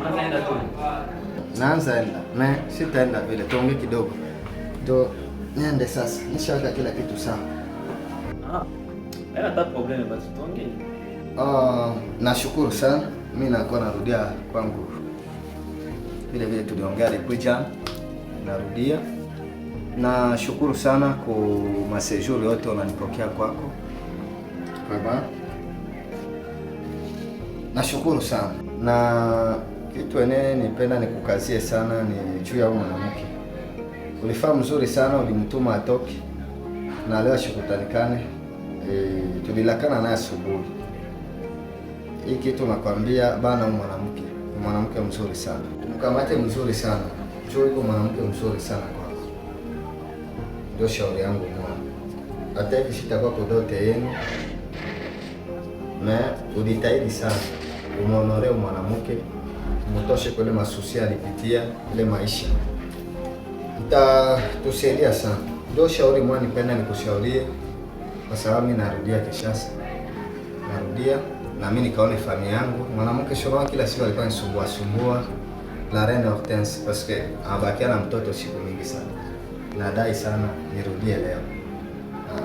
Unaenda tu. Naanza enda. Sitaenda vile. Tuongee kidogo. Ndio niende sasa. Nishaweka kila kitu sawa. Haina problem basi tuongee. Nashukuru sana. Mimi nakuwa narudia kwangu. Vile tuliongea jana. Narudia. Nashukuru sana kwa masejuri yote unanipokea kwako. Baba. Nashukuru sana. Na kitu nipenda nikukazie sana ni juu ya mwanamke. Ulifaa mzuri sana, ulimtuma atoke. Na leo shukutanikane. Tulilakana naye asubuhi. Hii kitu nakwambia bana, mwanamke mzuri sana. Mkamate mzuri sana. Juu yuko mwanamke mzuri sana kwako. Ndio shauri yangu mwana. Hata hivi sitakuwa kudote yenu. Na uditaidi sana. Umonore mwanamke. Mtoshe kule masusi alipitia ile maisha. Tusaidia sana. Ndio shauri mwana nipenda nikushaurie. Kwa sababu mimi narudia Kishasa. Narudia na mimi nikaone familia yangu. Mwanamke shoro kila siku alikuwa nisumbua la reine Hortense parce que abakia na mtoto siku mingi sana. Nadai sana nirudie leo.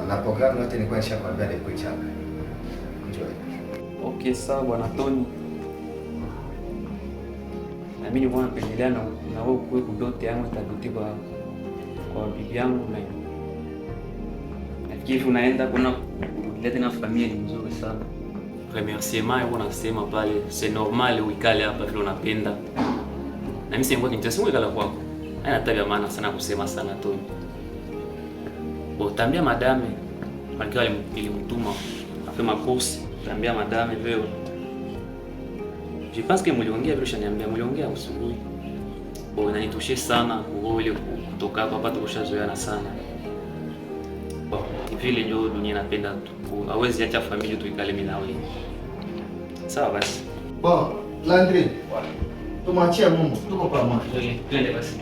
Na programu yote nilikuwa nishakwambia ile kuchana. Enjoy. Okay, sawa bwana Tony. Na mimi bwana pendelea na wewe kuwe kudote yangu itadotiwa kwa bibi yangu na nafikiri unaenda kuna kuleta na familia ni nzuri sana. Remerciement yako nasema pale, c'est normal uikale hapa vile unapenda. Na mimi singekuwa kinitasimu ikala kwako. Haina tabia maana sana kusema sana Tony. Utambia madame alikuwa ilimtuma afema course, utambia madame veo. Je pense que mliongea vile shaniambia mliongea usubuhi. Inanitoshe sana kwa ile kutoka hapa tukishazoeana sana. Vile ndio dunia inapenda tu. Hawezi acha familia tuikale mimi na wewe. Sawa basi. Landry. Tumwachie Mungu. Tuko pamoja. Twende basi.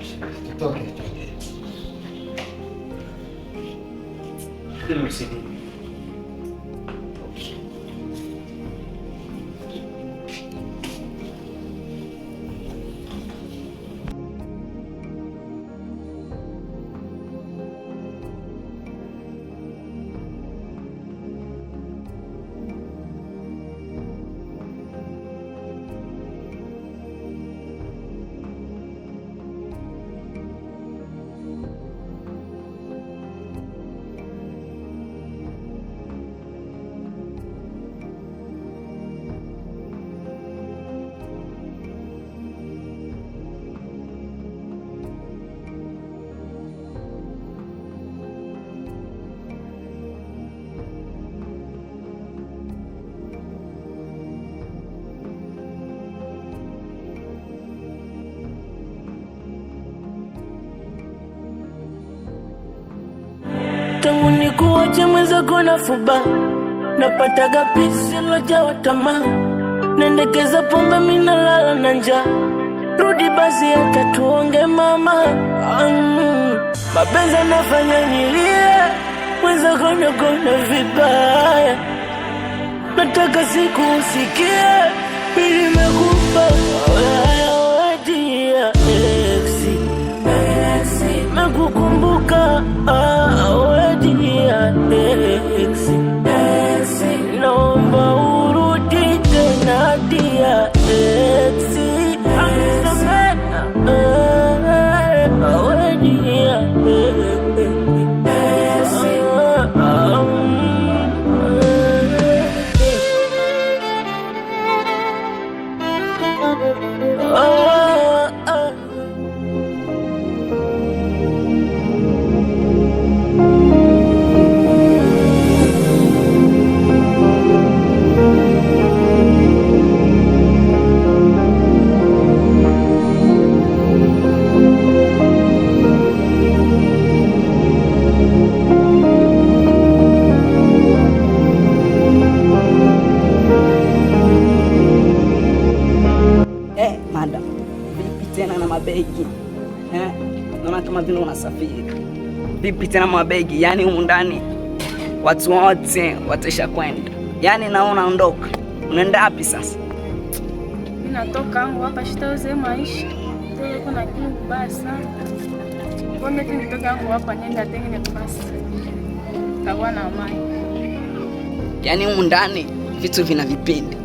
Tutoke. Ndio msidi. Tangu nikuache mwenzako na fuba, napataga pisi lojawa tamaa, nendekeza pombe mina lala na njaa. Rudi basi hata tuonge mama. Mapenzi nafanya nilie, mwenzako nakona vibaya. Nataka siku usikie, mimi nimekupa wewe exi. Nakukumbuka exi. Naomba urudi tena dia exi. Madam, vipi tena na mabegi? Naona kama vile unasafiri. Vipi tena mabegi? Yaani humu ndani watu wote watasha kwenda. Yaani naona ondoka. Unaenda wapi sasa? inatoka angu hapa shitauze maisha. Ndio kuna kitu kubaya sana. Kwa mimi nitoke angu hapa nenda tengene basi. Takuwa na amani. Yaani humu ndani vitu vina vipindi.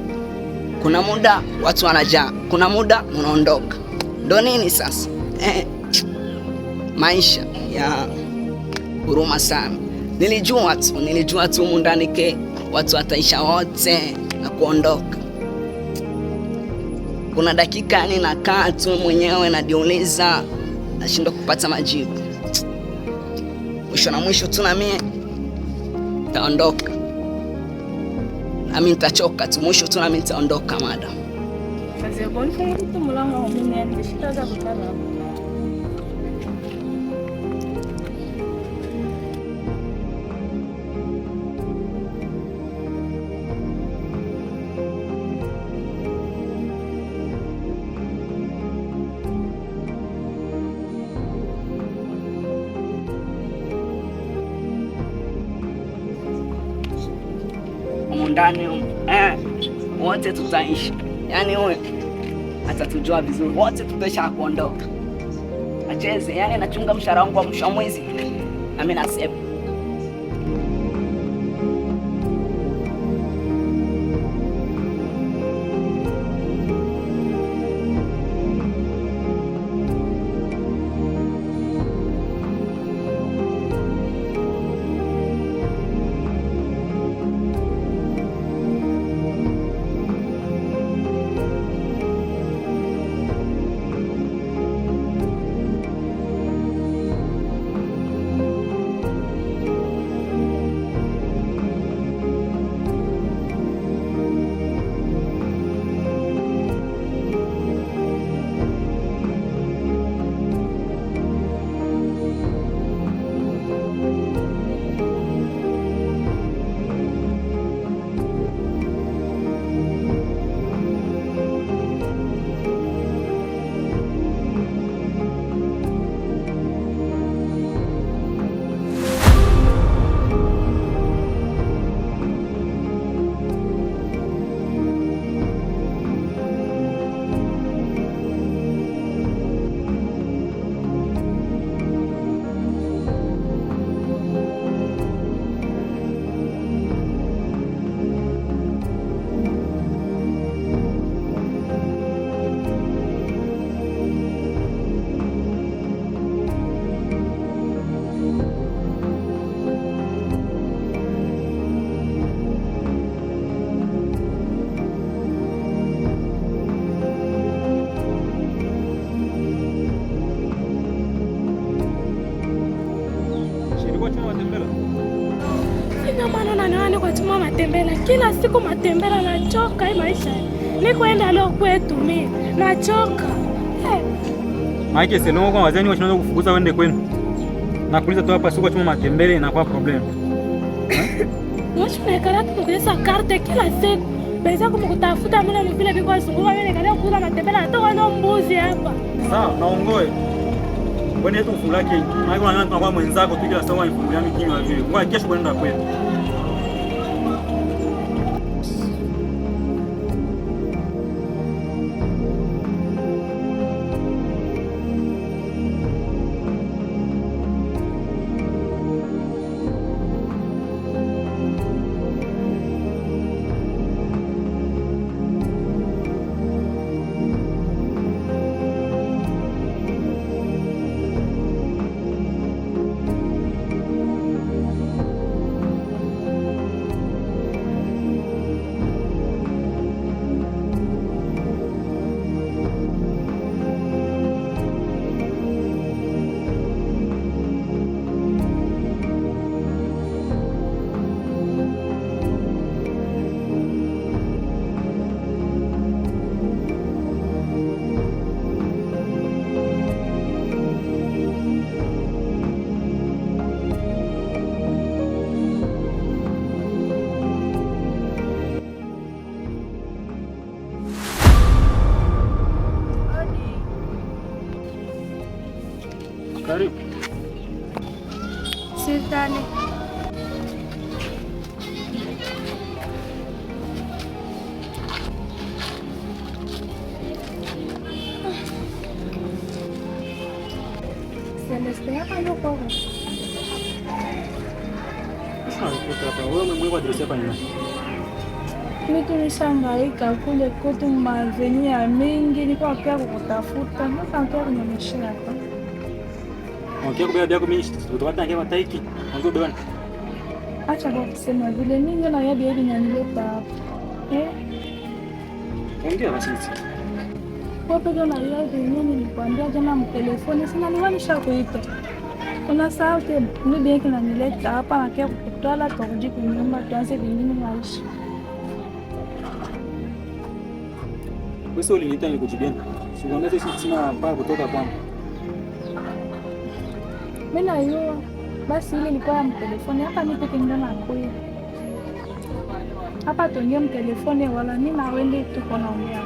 Kuna muda watu wanajaa, kuna muda unaondoka. Ndio nini sasa? Maisha ya huruma sana. Nilijua tu humu ndani ke watu wataisha wote na kuondoka. Kuna dakika nakaa tu mwenyewe najiuliza, nashindwa kupata majibu. Mwisho na mwisho tu na mimi nitaondoka. Nami nitachoka tu, mwisho tu nami nitaondoka madam. Sasa kwa nini mtu mlango wa mimi ndio shitaza kutana. Ndani wote tutaishi, yaani wewe atatujua vizuri, wote tutaisha kuondoka. Acheze, yaani nachunga mshahara wangu wa mwisho wa mwezi, nami nasema matembele kila siku matembele, nachoka hii maisha. Nikoenda leo kwetu mimi nachoka. Maana selongo kwa wazeni wachinaanza kufukuza wende kwenu. Na kuuliza tu hapa siku chuma matembele inakuwa problem. Mwashi mekala tukesa karte kila siku. Pesa kumkutafuta mimi vile biko sungura mimi nikaenda kuuza matembele natoka ndo mbuzi hapa. Sawa, naongoe. Kwani yetu mfulake. Maana kwa nani tunakuwa mwenzako tu kila sawa ifungulia mikinywa vile. Ngoja kesho kwenda kwetu. Karibu. Sultani. Celeste hapa ndio kwa. Wewe umemweka address hapa ni nani? Mimi tulishangaika kule kote mavenia mingi, niko pia kukutafuta, mpaka pia kunyonyesha hapa. Ongea kwa bibi mimi tutapata ngema taiki. Ongea bwana. Acha kwa kusema vile mimi na yeye bibi nyanileta hapa. Ongea basi. Kwa pia na yeye bibi nilikwambia jana mtelefoni, sina niwanisha kuita. Kuna saa yote bibi yake ananileta hapa na kia kukutala turudi kunyumba tuanze vingine maisha. Wewe uliniita nikujibia. Sikwambia sina mpaka kutoka kwangu. Mimi na yeye basi ile ilikuwa mtelefoni hapa nipe kinga na kuya. Hapa tuongee mtelefoni wala mimi na wewe tuko naongea.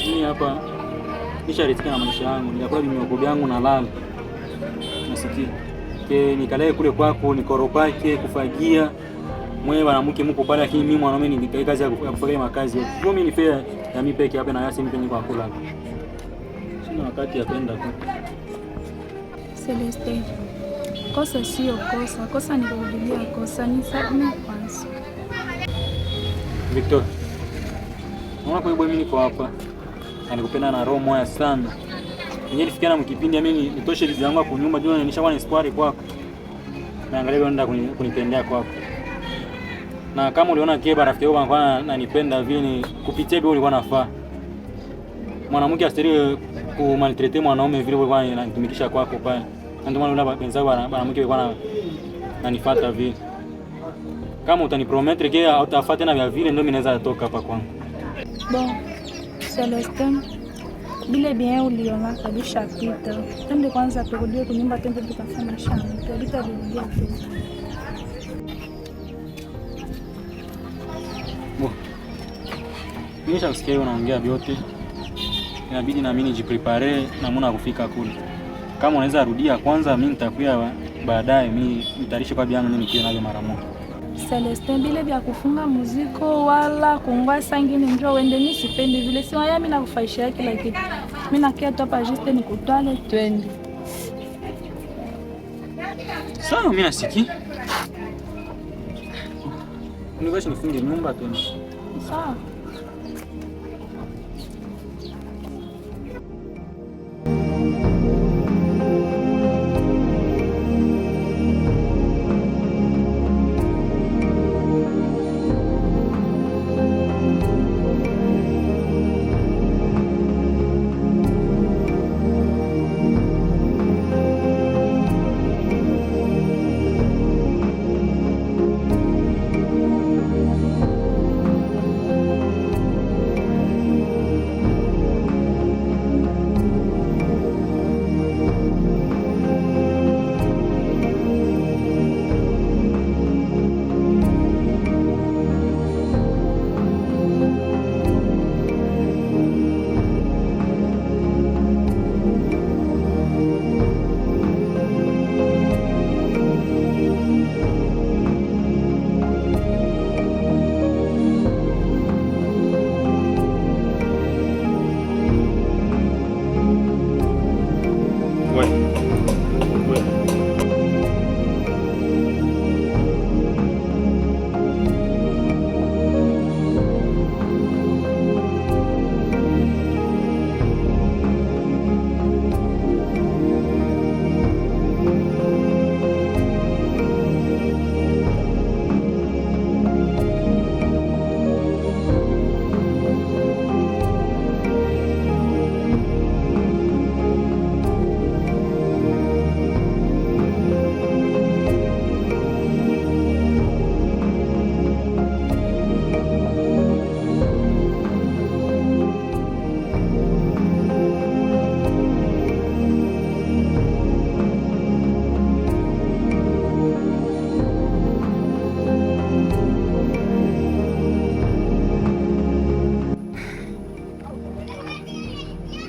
Mimi hapa nisharitika na maisha yangu, nikakula miogo yangu na lala. Nasikia. Nikalae kule kwako nikoropake kufagia. Mwewe mwanamke mko pale lakini mimi mwanaume nikae kazi ya kufagia makazi. Ndio mimi ni fair ya mimi peke hapa na yasi mimi niko akula. Sina wakati ya kwenda tu. Celeste. Kosa sio kosa. Kosa ni kurudia kosa ni sababu kwanza. Victor. Unaona kwa mimi niko hapa. Alikupenda na roho moja sana. Nilifikia na mkipindi mimi nitoshe lizi yangu kwa nyumba jua nishakuwa na espoir kwako. Naangalia kwenda kunipendea kwako. Na kama uliona Keba rafiki yako anakuwa ananipenda vile kupitia hivyo ulikuwa nafaa. Mwanamke asiri kumaltrete mwanaume vile ulikuwa unanitumikisha kwako pale. Ndio maana ule penza mwanamke alikuwa ananifuata vile. Kama utanipromettre kia utafuata na vile ndio mimi naweza toka hapa kwangu. Bon, Celeste. Bile bien uliona kabisa pita. Twende kwanza turudie kunyumba twende tukafanya shamba. Tutarudia tu. Mimi nishasikia unaongea vyote. Inabidi na mimi nijiprepare na mbona kufika kule. Kama unaweza rudia kwanza mimi nitakuya baadaye mimi nitarishi kwa biangu mimi nikiona ile mara moja. Celeste bile vya kufunga muziko wala kungwa sangine njoo uende mimi sipendi vile si waya mimi nakufaisha kila kitu. Mimi nakia tu hapa juste nikutane twende. Sawa mimi nasikia. Unaweza nifunge nyumba tu. Sawa.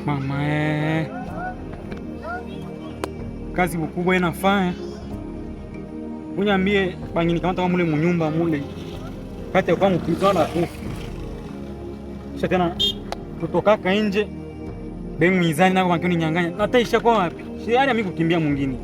Mama kazi kubwa inafanya. Uniambie bangi nikamata mule munyumba mule. Kati kwa mpitana tu. Sasa tena kutoka nje Beng mizani nako kwa nyang'anya. Nataisha kwa wapi? Shida mimi kukimbia mwingine.